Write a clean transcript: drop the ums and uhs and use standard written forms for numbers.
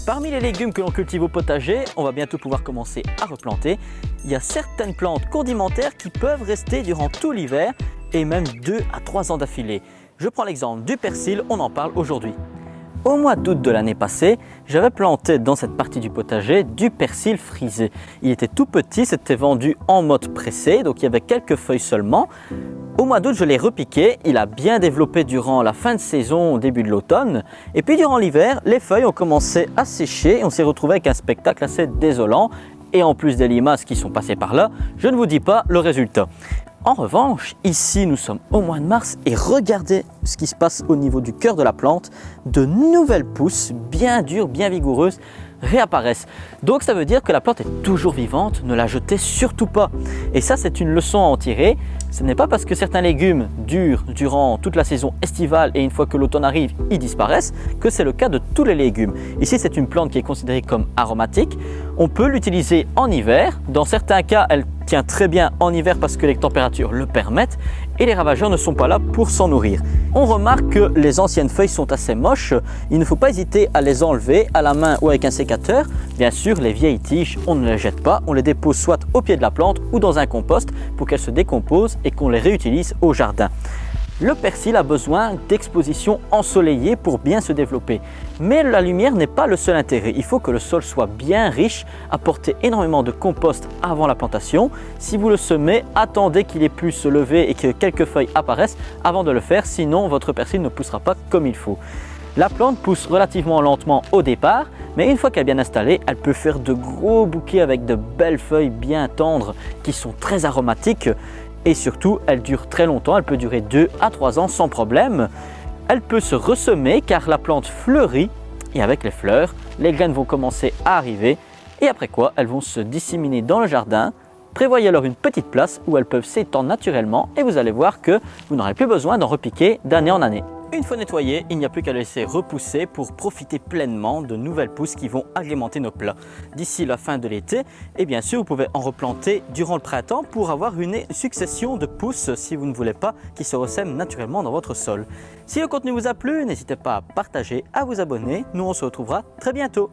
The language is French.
Parmi les légumes que l'on cultive au potager, on va bientôt pouvoir commencer à replanter. Il y a certaines plantes condimentaires qui peuvent rester durant tout l'hiver et même 2 à 3 ans d'affilée. Je prends l'exemple du persil, on en parle aujourd'hui. Au mois d'août de l'année passée, j'avais planté dans cette partie du potager du persil frisé. Il était tout petit, c'était vendu en mode pressé, donc il y avait quelques feuilles seulement. Au mois d'août, je l'ai repiqué, il a bien développé durant la fin de saison, au début de l'automne. Et puis durant l'hiver, les feuilles ont commencé à sécher et on s'est retrouvé avec un spectacle assez désolant. Et en plus des limaces qui sont passées par là, je ne vous dis pas le résultat. En revanche, ici nous sommes au mois de mars et regardez ce qui se passe au niveau du cœur de la plante. De nouvelles pousses bien dures, bien vigoureuses réapparaissent. Donc ça veut dire que la plante est toujours vivante, ne la jetez surtout pas. Et ça c'est une leçon à en tirer. Ce n'est pas parce que certains légumes durent durant toute la saison estivale et une fois que l'automne arrive, ils disparaissent, que c'est le cas de tous les légumes. Ici c'est une plante qui est considérée comme aromatique. On peut l'utiliser en hiver. Dans certains cas, elle tient très bien en hiver parce que les températures le permettent et les ravageurs ne sont pas là pour s'en nourrir. On remarque que les anciennes feuilles sont assez moches. Il ne faut pas hésiter à les enlever à la main ou avec un sécateur. Bien sûr, les vieilles tiges, on ne les jette pas. On les dépose soit au pied de la plante ou dans un compost pour qu'elles se décomposent et qu'on les réutilise au jardin. Le persil a besoin d'exposition ensoleillée pour bien se développer. Mais la lumière n'est pas le seul intérêt. Il faut que le sol soit bien riche, apporter énormément de compost avant la plantation. Si vous le semez, attendez qu'il ait pu se lever et que quelques feuilles apparaissent avant de le faire, sinon votre persil ne poussera pas comme il faut. La plante pousse relativement lentement au départ, mais une fois qu'elle est bien installée, elle peut faire de gros bouquets avec de belles feuilles bien tendres qui sont très aromatiques. Et surtout, elle dure très longtemps, elle peut durer 2 à 3 ans sans problème. Elle peut se ressemer car la plante fleurit et avec les fleurs, les graines vont commencer à arriver et après quoi, elles vont se disséminer dans le jardin. Prévoyez alors une petite place où elles peuvent s'étendre naturellement et vous allez voir que vous n'aurez plus besoin d'en repiquer d'année en année. Une fois nettoyé, il n'y a plus qu'à le laisser repousser pour profiter pleinement de nouvelles pousses qui vont agrémenter nos plats. D'ici la fin de l'été, et bien sûr, vous pouvez en replanter durant le printemps pour avoir une succession de pousses si vous ne voulez pas qu'ils se ressèment naturellement dans votre sol. Si le contenu vous a plu, n'hésitez pas à partager, à vous abonner. Nous, on se retrouvera très bientôt.